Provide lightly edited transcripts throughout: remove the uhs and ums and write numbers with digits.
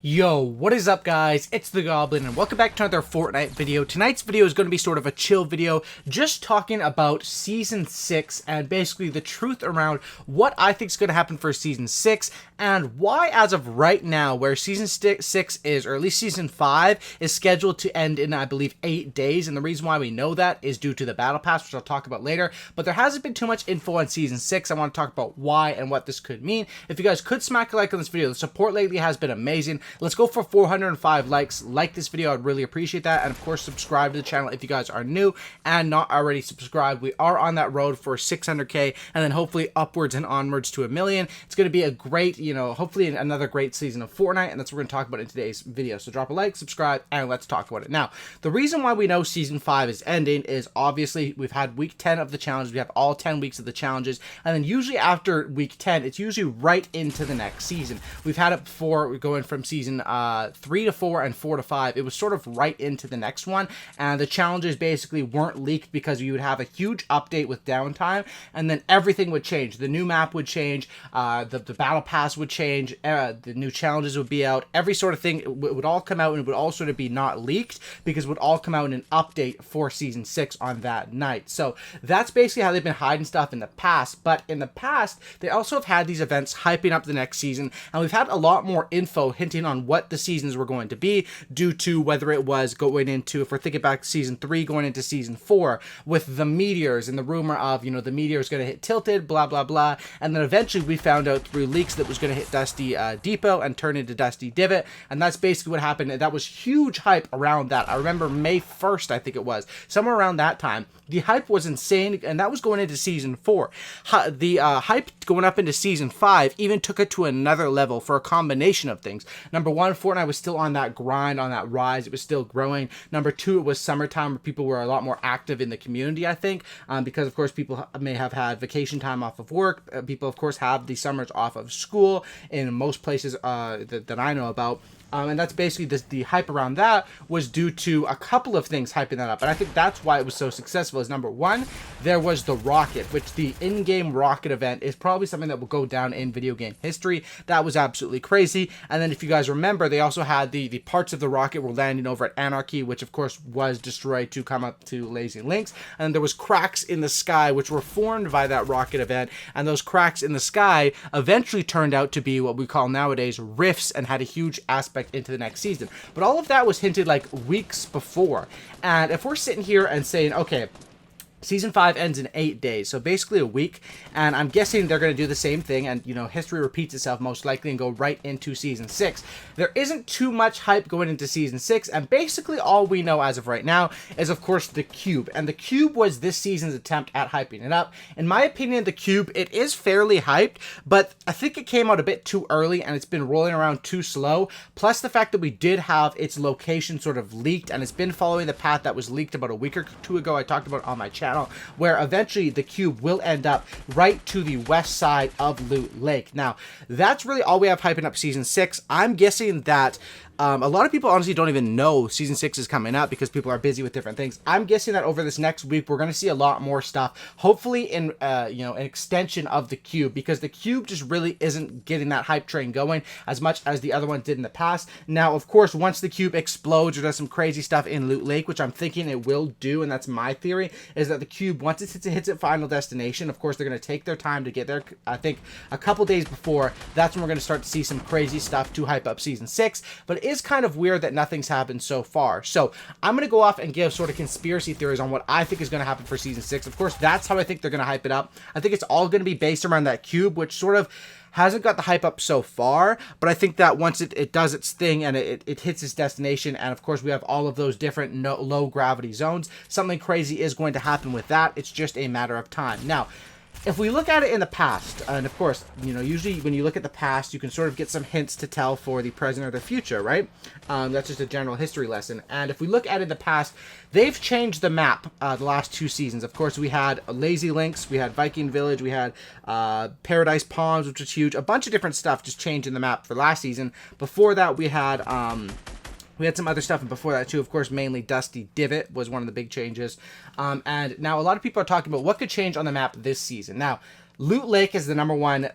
Yo, what is up guys? It's the Goblin and welcome back to another Fortnite video. Tonight's video is going to be sort of a chill video, just talking about Season 6 and basically the truth around what I think is going to happen for Season 6 and why as of right now, where Season 6 is, or at least Season 5, is scheduled to end in I believe 8 days, and the reason why we know that is due to the Battle Pass, which I'll talk about later, but there hasn't been too much info on Season 6. I want to talk about why and what this could mean. If you guys could smack a like on this video, the support lately has been amazing. Let's go for 405 likes. Like this video, I'd really appreciate that. And of course, subscribe to the channel if you guys are new and not already subscribed. We are on that road for 600k and then hopefully upwards and onwards to 1 million. It's going to be a great, hopefully another great season of Fortnite, and that's what we're going to talk about in today's video. So drop a like, subscribe, and let's talk about it. Now, the reason why we know Season 5 is ending is obviously we've had week 10 of the challenge. We have all 10 weeks of the challenges, and then usually after week 10, it's usually right into the next season. We've had it before, we're going from season 3 to 4 and 4 to 5. It was sort of right into the next one, and the challenges basically weren't leaked because you would have a huge update with downtime, and then everything would change. The new map would change, the battle pass would change, the new challenges would be out, every sort of thing would all come out, and it would all sort of be not leaked because it would all come out in an update for Season 6 on that night. So that's basically how they've been hiding stuff in the past, but in the past, they also have had these events hyping up the next season, and we've had a lot more info hinting on what the seasons were going to be due to whether it was going into, if we're thinking back to Season 3 going into Season 4 with the meteors and the rumor of, the meteor is going to hit Tilted, blah, blah, blah, and then eventually we found out through leaks that was going to hit Dusty Depot and turn into Dusty Divot, and that's basically what happened, and that was huge hype around that. I remember May 1st, I think it was, somewhere around that time. The hype was insane, and that was going into Season 4. The hype going up into Season 5 even took it to another level for a combination of things. Number one, Fortnite was still on that grind, on that rise. It was still growing. Number two, it was summertime where people were a lot more active in the community, I think, because, of course, people may have had vacation time off of work. People, of course, have the summers off of school in most places that I know about. And that's basically the hype around that was due to a couple of things hyping that up. And I think that's why it was so successful is, number one, there was the rocket, which the in-game rocket event is probably something that will go down in video game history. That was absolutely crazy. And then if you guys remember, they also had the parts of the rocket were landing over at Anarchy, which of course was destroyed to come up to Lazy Links. And there was cracks in the sky, which were formed by that rocket event. And those cracks in the sky eventually turned out to be what we call nowadays rifts and had a huge aspect into the next season. But all of that was hinted like weeks before. And if we're sitting here and saying, okay, Season 5 ends in 8 days, so basically a week, and I'm guessing they're going to do the same thing, and, history repeats itself most likely and go right into Season 6. There isn't too much hype going into Season 6, and basically all we know as of right now is, of course, the Cube, and the Cube was this season's attempt at hyping it up. In my opinion, the Cube, it is fairly hyped, but I think it came out a bit too early, and it's been rolling around too slow, plus the fact that we did have its location sort of leaked, and it's been following the path that was leaked about a week or two ago. I talked about it on my channel, where eventually the Cube will end up right to the west side of Loot Lake. Now, that's really all we have hyping up Season 6. I'm guessing that a lot of people honestly don't even know Season 6 is coming up because people are busy with different things. I'm guessing that over this next week, we're going to see a lot more stuff, hopefully in, an extension of the Cube, because the Cube just really isn't getting that hype train going as much as the other one did in the past. Now, of course, once the Cube explodes or does some crazy stuff in Loot Lake, which I'm thinking it will do, and that's my theory, is that the Cube, once it hits its final destination, of course, they're going to take their time to get there. I think a couple days before, that's when we're going to start to see some crazy stuff to hype up Season 6, but it is kind of weird that nothing's happened so far. So I'm going to go off and give sort of conspiracy theories on what I think is going to happen for Season 6. Of course, that's how I think they're going to hype it up. I think it's all going to be based around that Cube, which sort of hasn't got the hype up so far, but I think that once it does its thing and it hits its destination, and of course we have all of those different low gravity zones, something crazy is going to happen with that. It's just a matter of time. Now, if we look at it in the past, and of course, usually when you look at the past, you can sort of get some hints to tell for the present or the future, right? That's just a general history lesson. And if we look at it in the past, they've changed the map the last 2 seasons. Of course, we had Lazy Links, we had Viking Village, we had Paradise Palms, which was huge. A bunch of different stuff just changed in the map for last season. Before that, we had some other stuff, and before that too, of course, mainly Dusty Divot was one of the big changes. And now a lot of people are talking about what could change on the map this season. Now, Loot Lake is the number one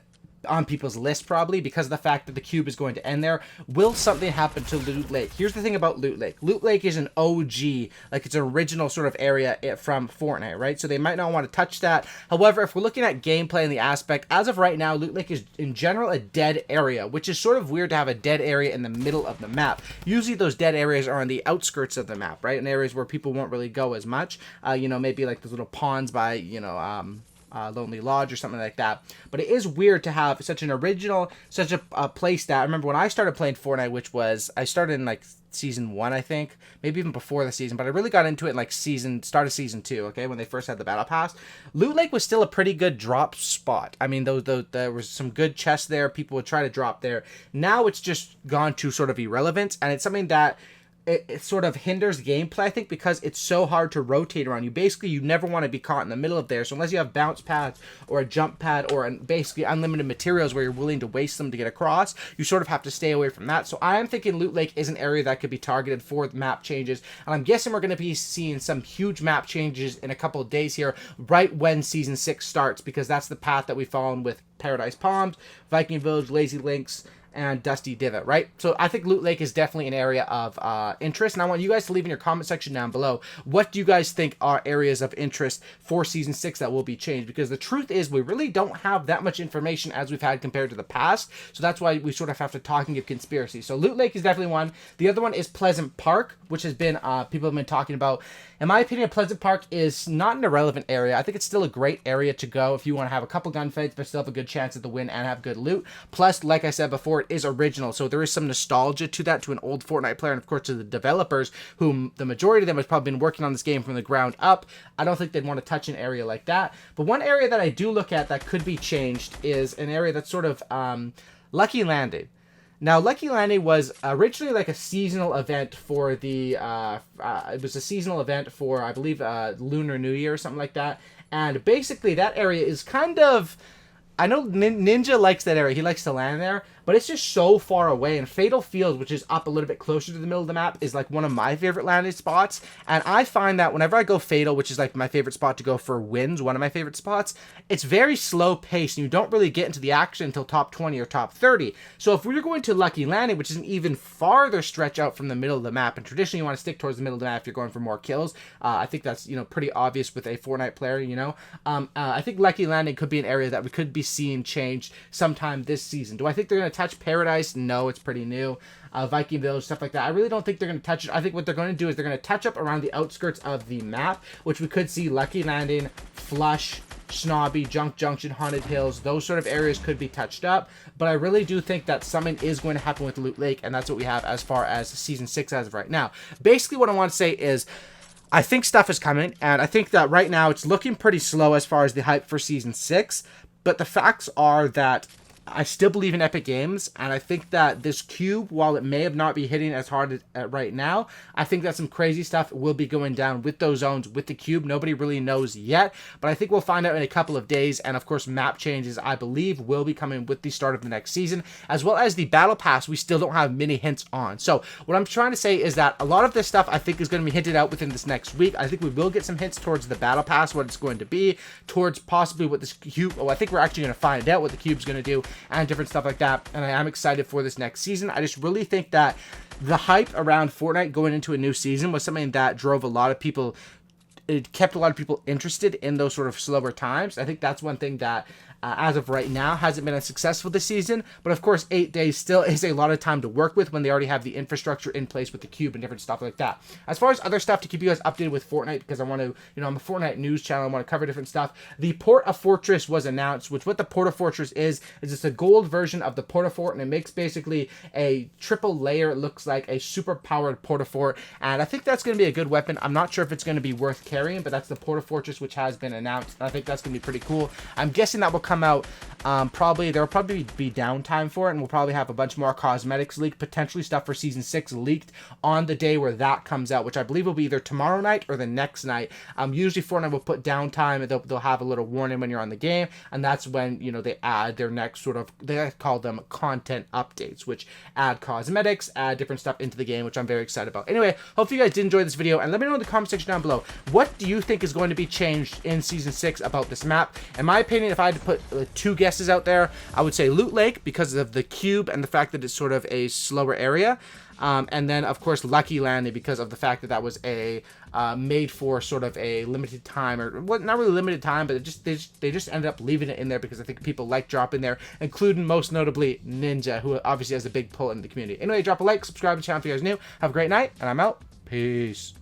on people's list probably because of the fact that the cube is going to end there. Will something happen to Loot Lake? Here's the thing about Loot Lake. Loot Lake is an OG, like it's an original sort of area from Fortnite, right? So they might not want to touch that. However, if we're looking at gameplay and the aspect, as of right now, Loot Lake is in general a dead area, which is sort of weird to have a dead area in the middle of the map. Usually those dead areas are on the outskirts of the map, right? In areas where people won't really go as much. You know, maybe like those little ponds by, you know, Lonely Lodge or something like that. But it is weird to have such an original, such a place that I remember when I started playing Fortnite, which was, I started in like season 1, I think, maybe even before the season, but I really got into it in like start of season 2, okay, when they first had the battle pass. Loot Lake was still a pretty good drop spot. I mean, there was some good chests there. People would try to drop there. Now it's just gone to sort of irrelevant, and it's something that it sort of hinders gameplay, I think, because it's so hard to rotate around. You never want to be caught in the middle of there. So unless you have bounce pads or a jump pad or basically unlimited materials where you're willing to waste them to get across, you sort of have to stay away from that. So I am thinking Loot Lake is an area that could be targeted for the map changes. And I'm guessing we're going to be seeing some huge map changes in a couple of days here, right when Season 6 starts, because that's the path that we've followed with Paradise Palms, Viking Village, Lazy Links, and Dusty Divot, right? So I think Loot Lake is definitely an area of interest, and I want you guys to leave in your comment section down below, what do you guys think are areas of interest for Season 6 that will be changed? Because the truth is, we really don't have that much information as we've had compared to the past, so that's why we sort of have to talk and give conspiracy. So Loot Lake is definitely one. The other one is Pleasant Park, which has been, people have been talking about. In my opinion, Pleasant Park is not an irrelevant area. I think it's still a great area to go if you want to have a couple gunfights, but still have a good chance at the win and have good loot. Plus, like I said before, it is original, so there is some nostalgia to that, to an old Fortnite player, and of course to the developers, whom the majority of them has probably been working on this game from the ground up. I don't think they'd want to touch an area like that. But one area that I do look at that could be changed is an area that's sort of Lucky Landing. Now, Lucky Landing was originally like a seasonal event for the, it was a seasonal event for, I believe, Lunar New Year or something like that. And basically that area is kind of, I know Ninja likes that area. He likes to land there, but it's just so far away. And Fatal Fields, which is up a little bit closer to the middle of the map, is like one of my favorite landing spots. And I find that whenever I go Fatal, which is like my favorite spot to go for wins, one of my favorite spots, it's very slow paced, and you don't really get into the action until top 20 or top 30. So if we're going to Lucky Landing, which is an even farther stretch out from the middle of the map, and traditionally you want to stick towards the middle of the map if you're going for more kills, I think that's, you know, pretty obvious with a Fortnite player, you know. I think Lucky Landing could be an area that we could be seeing changed sometime this season. Do I think they're going to touch Paradise? No, it's pretty new. Viking Village, stuff like that. I really don't think they're going to touch it. I think what they're going to do is they're going to touch up around the outskirts of the map, which we could see Lucky Landing, Flush, Snobby, Junk Junction, Haunted Hills. Those sort of areas could be touched up, but I really do think that something is going to happen with Loot Lake, and that's what we have as far as Season 6 as of right now. Basically, what I want to say is, I think stuff is coming, and I think that right now it's looking pretty slow as far as the hype for Season 6, but the facts are that I still believe in Epic Games, and I think that this cube, while it may have not be hitting as hard as right now, I think that some crazy stuff will be going down with those zones, with the cube. Nobody really knows yet, but I think we'll find out in a couple of days, and of course map changes, I believe, will be coming with the start of the next season, as well as the Battle Pass we still don't have many hints on. So what I'm trying to say is that a lot of this stuff I think is going to be hinted out within this next week. I think we will get some hints towards the Battle Pass, what it's going to be, towards possibly what this cube, I think we're actually going to find out what the cube's going to do, and different stuff like that, and I am excited for this next season. I just really think that the hype around Fortnite going into a new season was something that drove a lot of people, it kept a lot of people interested in those sort of slower times. I think that's one thing that as of right now hasn't been as successful this season, but of course 8 days still is a lot of time to work with when they already have the infrastructure in place with the cube and different stuff like that. As far as other stuff to keep you guys updated with Fortnite, because I want to, you know, I'm a Fortnite news channel, I want to cover different stuff. The Porta Fortress was announced, which what the Porta Fortress is it's a gold version of the Porta Fort, and it makes basically a triple layer. It looks like a super powered Porta Fort, and I think that's going to be a good weapon. I'm not sure if it's going to be worth carrying, but that's the Porta Fortress, which has been announced, and I think that's going to be pretty cool. I'm guessing that will come out there'll probably be downtime for it, and we'll probably have a bunch more cosmetics leaked, potentially stuff for Season 6 leaked on the day where that comes out, which I believe will be either tomorrow night or the next night. Usually Fortnite will put downtime, and they'll have a little warning when you're on the game, and that's when, you know, they add their next sort of, they call them content updates, which add cosmetics, add different stuff into the game, which I'm very excited about. Anyway, hopefully you guys did enjoy this video, and let me know in the comment section down below, what do you think is going to be changed in Season 6 about this map? In my opinion, if I had to put two guesses out there. I would say Loot Lake because of the cube and the fact that it's sort of a slower area. And then, of course, Lucky Landing because of the fact that that was a made for sort of a limited time, or well, not really limited time, but they just ended up leaving it in there because I think people like dropping there, including most notably Ninja, who obviously has a big pull in the community. Anyway, drop a like, subscribe to the channel if you guys are new. Have a great night, and I'm out. Peace.